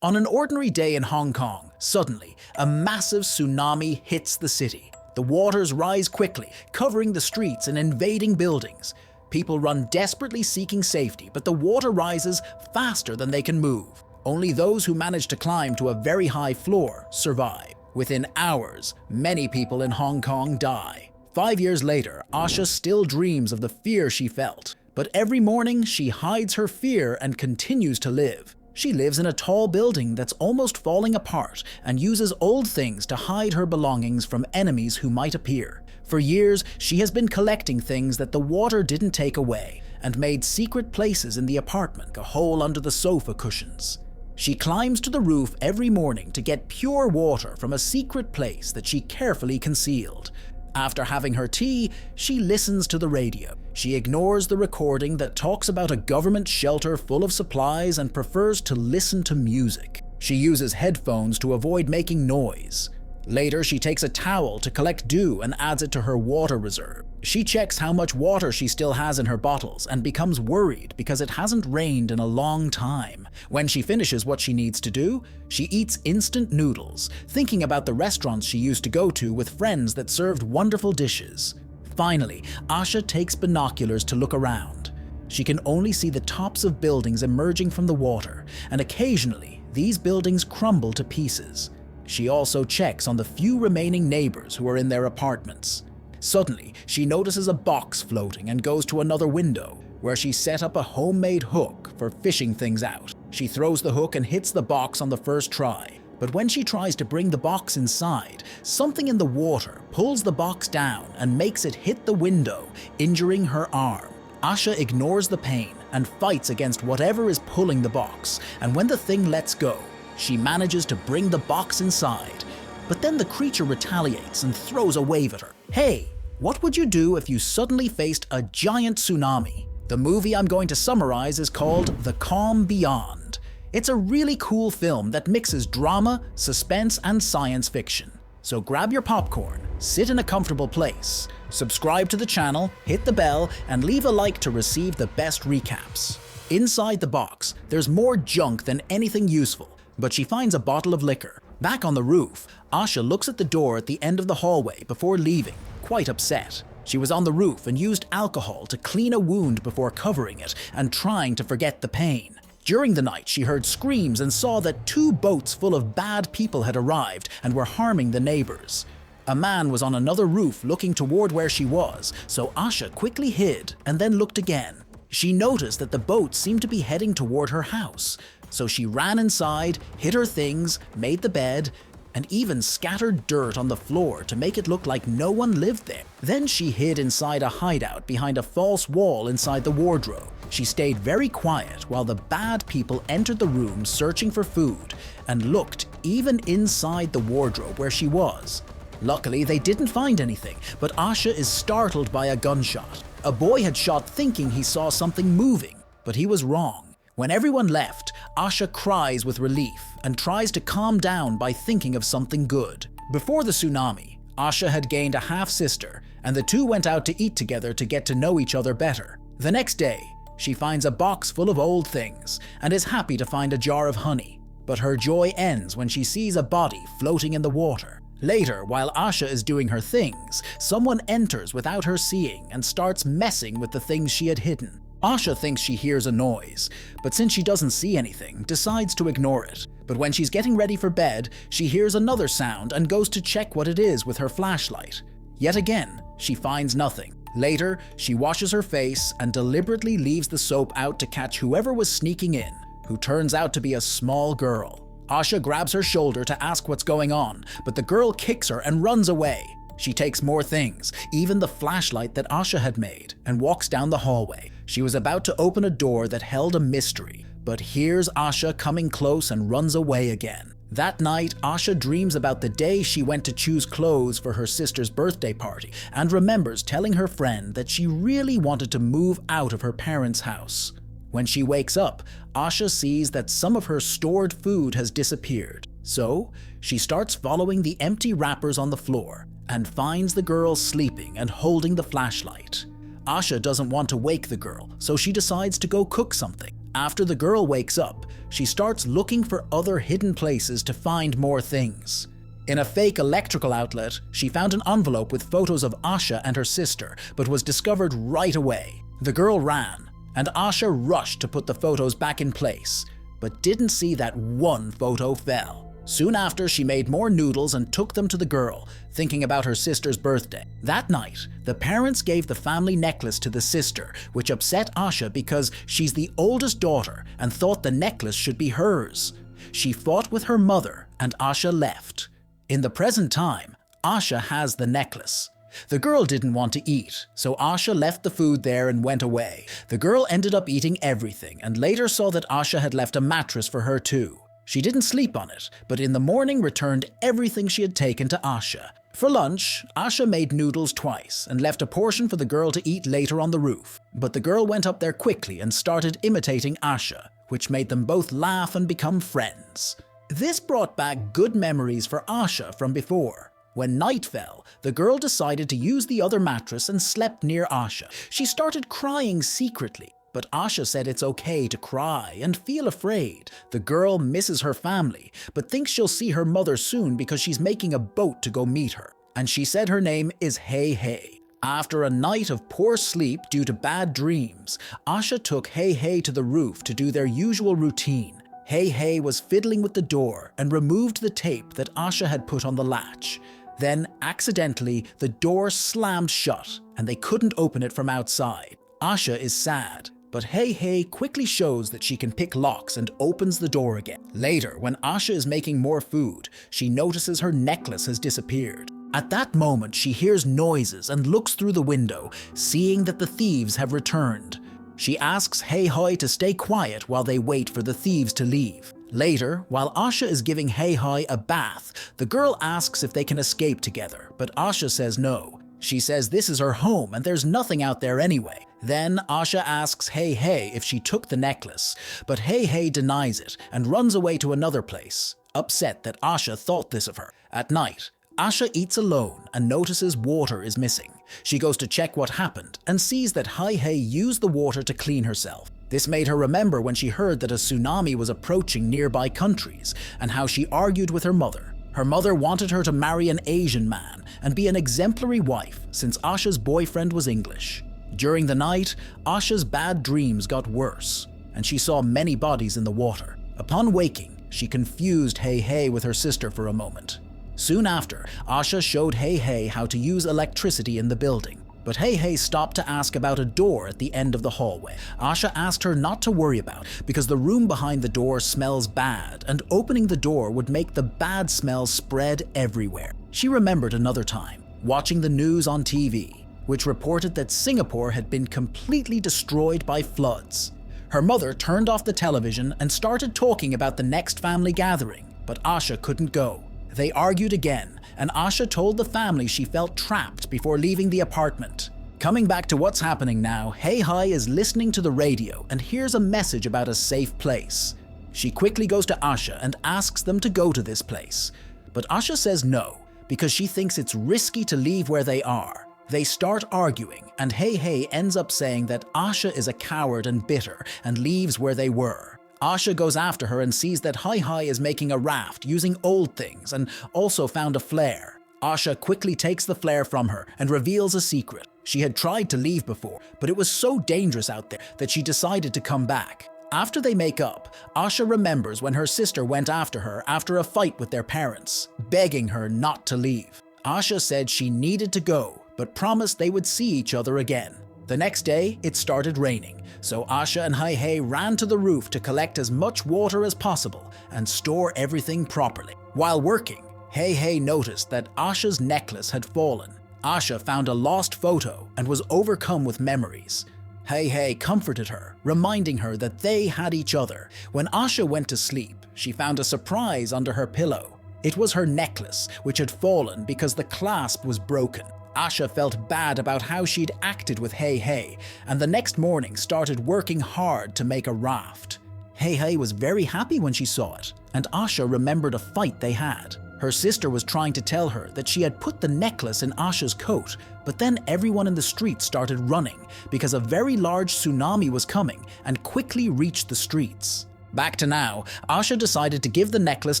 On an ordinary day in Hong Kong, suddenly, a massive tsunami hits the city. The waters rise quickly, covering the streets and invading buildings. People run desperately seeking safety, but the water rises faster than they can move. Only those who manage to climb to a very high floor survive. Within hours, many people in Hong Kong die. 5 years later, Asha still dreams of the fear she felt. But every morning, she hides her fear and continues to live. She lives in a tall building that's almost falling apart and uses old things to hide her belongings from enemies who might appear. For years, she has been collecting things that the water didn't take away and made secret places in the apartment, a hole under the sofa cushions. She climbs to the roof every morning to get pure water from a secret place that she carefully concealed. After having her tea, she listens to the radio. She ignores the recording that talks about a government shelter full of supplies and prefers to listen to music. She uses headphones to avoid making noise. Later, she takes a towel to collect dew and adds it to her water reserve. She checks how much water she still has in her bottles and becomes worried because it hasn't rained in a long time. When she finishes what she needs to do, she eats instant noodles, thinking about the restaurants she used to go to with friends that served wonderful dishes. Finally, Asha takes binoculars to look around. She can only see the tops of buildings emerging from the water, and occasionally, these buildings crumble to pieces. She also checks on the few remaining neighbors who are in their apartments. Suddenly, she notices a box floating and goes to another window, where she set up a homemade hook for fishing things out. She throws the hook and hits the box on the first try. But when she tries to bring the box inside, something in the water pulls the box down and makes it hit the window, injuring her arm. Asha ignores the pain and fights against whatever is pulling the box, and when the thing lets go, she manages to bring the box inside. But then the creature retaliates and throws a wave at her. Hey, what would you do if you suddenly faced a giant tsunami? The movie I'm going to summarize is called The Calm Beyond. It's a really cool film that mixes drama, suspense, and science fiction. So grab your popcorn, sit in a comfortable place, subscribe to the channel, hit the bell, and leave a like to receive the best recaps. Inside the box, there's more junk than anything useful, but she finds a bottle of liquor. Back on the roof, Asha looks at the door at the end of the hallway before leaving, quite upset. She was on the roof and used alcohol to clean a wound before covering it and trying to forget the pain. During the night, she heard screams and saw that 2 boats full of bad people had arrived and were harming the neighbors. A man was on another roof looking toward where she was, so Asha quickly hid and then looked again. She noticed that the boats seemed to be heading toward her house, so she ran inside, hid her things, made the bed, and even scattered dirt on the floor to make it look like no one lived there. Then she hid inside a hideout behind a false wall inside the wardrobe. She stayed very quiet while the bad people entered the room searching for food and looked even inside the wardrobe where she was. Luckily, they didn't find anything, but Asha is startled by a gunshot. A boy had shot thinking he saw something moving, but he was wrong. When everyone left, Asha cries with relief and tries to calm down by thinking of something good. Before the tsunami, Asha had gained a half-sister, and the two went out to eat together to get to know each other better. The next day, she finds a box full of old things and is happy to find a jar of honey. But her joy ends when she sees a body floating in the water. Later, while Asha is doing her things, someone enters without her seeing and starts messing with the things she had hidden. Asha thinks she hears a noise, but since she doesn't see anything, decides to ignore it. But when she's getting ready for bed, she hears another sound and goes to check what it is with her flashlight. Yet again, she finds nothing. Later, she washes her face and deliberately leaves the soap out to catch whoever was sneaking in, who turns out to be a small girl. Asha grabs her shoulder to ask what's going on, but the girl kicks her and runs away. She takes more things, even the flashlight that Asha had made, and walks down the hallway. She was about to open a door that held a mystery, but hears Asha coming close and runs away again. That night, Asha dreams about the day she went to choose clothes for her sister's birthday party and remembers telling her friend that she really wanted to move out of her parents' house. When she wakes up, Asha sees that some of her stored food has disappeared. So, she starts following the empty wrappers on the floor and finds the girl sleeping and holding the flashlight. Asha doesn't want to wake the girl, so she decides to go cook something. After the girl wakes up, she starts looking for other hidden places to find more things. In a fake electrical outlet, she found an envelope with photos of Asha and her sister, but was discovered right away. The girl ran, and Asha rushed to put the photos back in place, but didn't see that one photo fell. Soon after, she made more noodles and took them to the girl, thinking about her sister's birthday. That night, the parents gave the family necklace to the sister, which upset Asha because she's the oldest daughter and thought the necklace should be hers. She fought with her mother, and Asha left. In the present time, Asha has the necklace. The girl didn't want to eat, so Asha left the food there and went away. The girl ended up eating everything and later saw that Asha had left a mattress for her too. She didn't sleep on it, but in the morning returned everything she had taken to Asha. For lunch, Asha made noodles twice and left a portion for the girl to eat later on the roof. But the girl went up there quickly and started imitating Asha, which made them both laugh and become friends. This brought back good memories for Asha from before. When night fell, the girl decided to use the other mattress and slept near Asha. She started crying secretly, but Asha said it's okay to cry and feel afraid. The girl misses her family, but thinks she'll see her mother soon because she's making a boat to go meet her. And she said her name is Hey Hey. After a night of poor sleep due to bad dreams, Asha took Hey Hey to the roof to do their usual routine. Hey Hey was fiddling with the door and removed the tape that Asha had put on the latch. Then, accidentally, the door slammed shut and they couldn't open it from outside. Asha is sad, but Hey Hey quickly shows that she can pick locks and opens the door again. Later, when Asha is making more food, she notices her necklace has disappeared. At that moment, she hears noises and looks through the window, seeing that the thieves have returned. She asks Hey Hey to stay quiet while they wait for the thieves to leave. Later, while Asha is giving Hey Hey a bath, the girl asks if they can escape together, but Asha says no. She says this is her home and there's nothing out there anyway. Then Asha asks Hey Hey if she took the necklace, but Hey Hey denies it and runs away to another place, upset that Asha thought this of her. At night, Asha eats alone and notices water is missing. She goes to check what happened and sees that Hey Hey used the water to clean herself. This made her remember when she heard that a tsunami was approaching nearby countries and how she argued with her mother. Her mother wanted her to marry an Asian man and be an exemplary wife since Asha's boyfriend was English. During the night, Asha's bad dreams got worse and she saw many bodies in the water. Upon waking, she confused Hey Hey with her sister for a moment. Soon after, Asha showed Hey Hey how to use electricity in the building, but Hey Hey stopped to ask about a door at the end of the hallway. Asha asked her not to worry about it because the room behind the door smells bad and opening the door would make the bad smell spread everywhere. She remembered another time, watching the news on TV, which reported that Singapore had been completely destroyed by floods. Her mother turned off the television and started talking about the next family gathering, but Asha couldn't go. They argued again, and Asha told the family she felt trapped before leaving the apartment. Coming back to what's happening now, Hey Hey is listening to the radio and hears a message about a safe place. She quickly goes to Asha and asks them to go to this place, but Asha says no, because she thinks it's risky to leave where they are. They start arguing, and Hey Hey ends up saying that Asha is a coward and bitter and leaves where they were. Asha goes after her and sees that Hey Hey is making a raft using old things and also found a flare. Asha quickly takes the flare from her and reveals a secret. She had tried to leave before, but it was so dangerous out there that she decided to come back. After they make up, Asha remembers when her sister went after her after a fight with their parents, begging her not to leave. Asha said she needed to go, but promised they would see each other again. The next day, it started raining, so Asha and Hey Hey ran to the roof to collect as much water as possible and store everything properly. While working, Hey Hey noticed that Asha's necklace had fallen. Asha found a lost photo and was overcome with memories. Hey Hey comforted her, reminding her that they had each other. When Asha went to sleep, she found a surprise under her pillow. It was her necklace, which had fallen because the clasp was broken. Asha felt bad about how she'd acted with Hey Hey, and the next morning started working hard to make a raft. Hey Hey was very happy when she saw it, and Asha remembered a fight they had. Her sister was trying to tell her that she had put the necklace in Asha's coat, but then everyone in the street started running because a very large tsunami was coming and quickly reached the streets. Back to now, Asha decided to give the necklace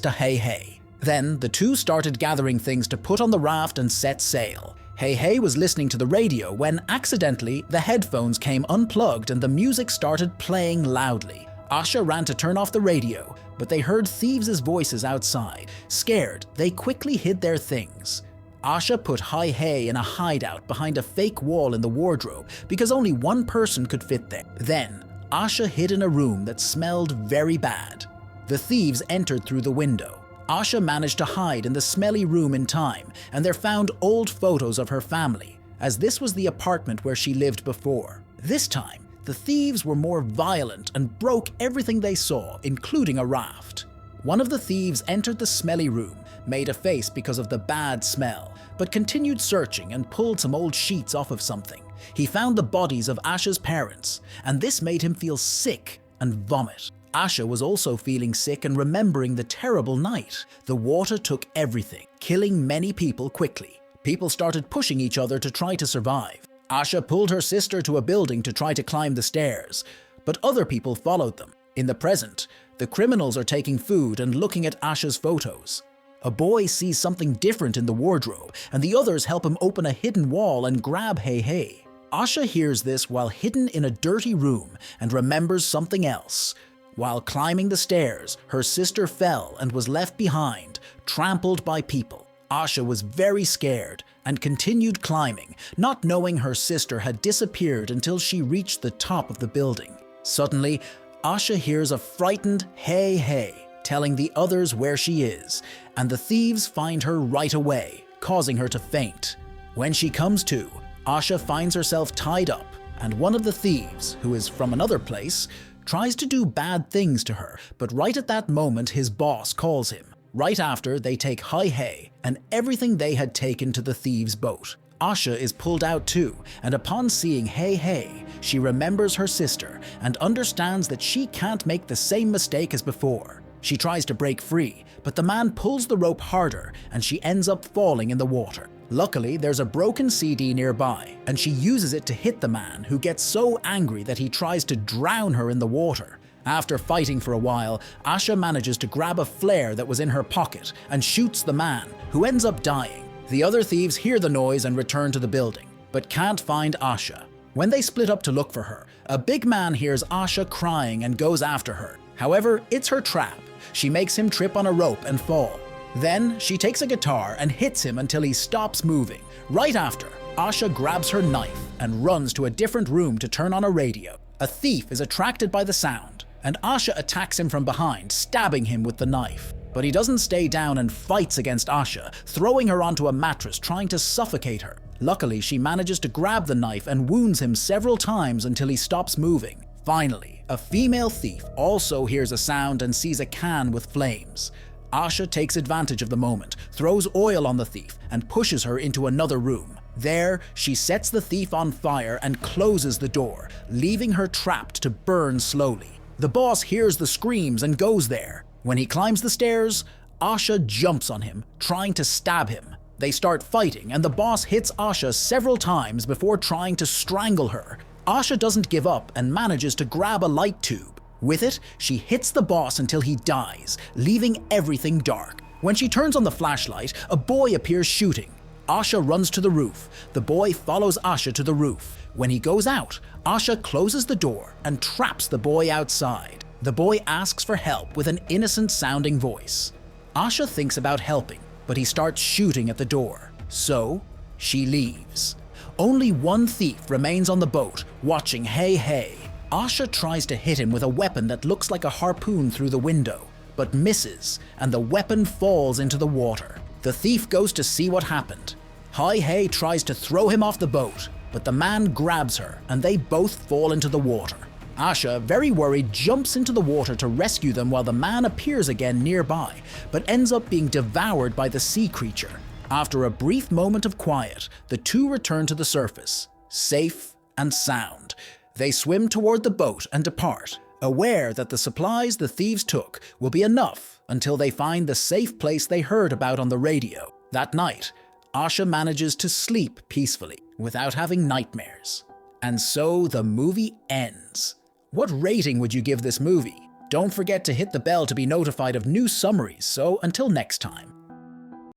to Hey Hey. Then the two started gathering things to put on the raft and set sail. Hey Hey was listening to the radio when accidentally the headphones came unplugged and the music started playing loudly. Asha ran to turn off the radio, but they heard thieves' voices outside. Scared, they quickly hid their things. Asha put Hey Hey in a hideout behind a fake wall in the wardrobe because only one person could fit there. Then, Asha hid in a room that smelled very bad. The thieves entered through the window. Asha managed to hide in the smelly room in time, and there found old photos of her family, as this was the apartment where she lived before. This time, the thieves were more violent and broke everything they saw, including a raft. One of the thieves entered the smelly room, made a face because of the bad smell, but continued searching and pulled some old sheets off of something. He found the bodies of Asha's parents, and this made him feel sick and vomit. Asha was also feeling sick and remembering the terrible night. The water took everything, killing many people quickly. People started pushing each other to try to survive. Asha pulled her sister to a building to try to climb the stairs, but other people followed them. In the present, the criminals are taking food and looking at Asha's photos. A boy sees something different in the wardrobe, and the others help him open a hidden wall and grab Hey Hey. Asha hears this while hidden in a dirty room and remembers something else. While climbing the stairs, her sister fell and was left behind, trampled by people. Asha was very scared and continued climbing, not knowing her sister had disappeared until she reached the top of the building. Suddenly, Asha hears a frightened Hey Hey telling the others where she is, and the thieves find her right away, causing her to faint. When she comes to, Asha finds herself tied up, and one of the thieves, who is from another place, tries to do bad things to her, but right at that moment his boss calls him. Right after, they take Hey Hey and everything they had taken to the thieves' boat. Asha is pulled out too, and upon seeing Hey Hey, she remembers her sister and understands that she can't make the same mistake as before. She tries to break free, but the man pulls the rope harder and she ends up falling in the water. Luckily, there's a broken CD nearby, and she uses it to hit the man, who gets so angry that he tries to drown her in the water. After fighting for a while, Asha manages to grab a flare that was in her pocket and shoots the man, who ends up dying. The other thieves hear the noise and return to the building, but can't find Asha. When they split up to look for her, a big man hears Asha crying and goes after her. However, it's her trap. She makes him trip on a rope and fall. Then, she takes a guitar and hits him until he stops moving. Right after, Asha grabs her knife and runs to a different room to turn on a radio. A thief is attracted by the sound, and Asha attacks him from behind, stabbing him with the knife. But he doesn't stay down and fights against Asha, throwing her onto a mattress, trying to suffocate her. Luckily, she manages to grab the knife and wounds him several times until he stops moving. Finally, a female thief also hears a sound and sees a can with flames. Asha takes advantage of the moment, throws oil on the thief, and pushes her into another room. There, she sets the thief on fire and closes the door, leaving her trapped to burn slowly. The boss hears the screams and goes there. When he climbs the stairs, Asha jumps on him, trying to stab him. They start fighting, and the boss hits Asha several times before trying to strangle her. Asha doesn't give up and manages to grab a light tube. With it, she hits the boss until he dies, leaving everything dark. When she turns on the flashlight, a boy appears shooting. Asha runs to the roof. The boy follows Asha to the roof. When he goes out, Asha closes the door and traps the boy outside. The boy asks for help with an innocent-sounding voice. Asha thinks about helping, but he starts shooting at the door. So, she leaves. Only one thief remains on the boat, watching Hey Hey. Asha tries to hit him with a weapon that looks like a harpoon through the window, but misses, and the weapon falls into the water. The thief goes to see what happened. Hey Hey tries to throw him off the boat, but the man grabs her, and they both fall into the water. Asha, very worried, jumps into the water to rescue them while the man appears again nearby, but ends up being devoured by the sea creature. After a brief moment of quiet, the two return to the surface, safe and sound. They swim toward the boat and depart, aware that the supplies the thieves took will be enough until they find the safe place they heard about on the radio. That night, Asha manages to sleep peacefully without having nightmares. And so the movie ends. What rating would you give this movie? Don't forget to hit the bell to be notified of new summaries, so until next time.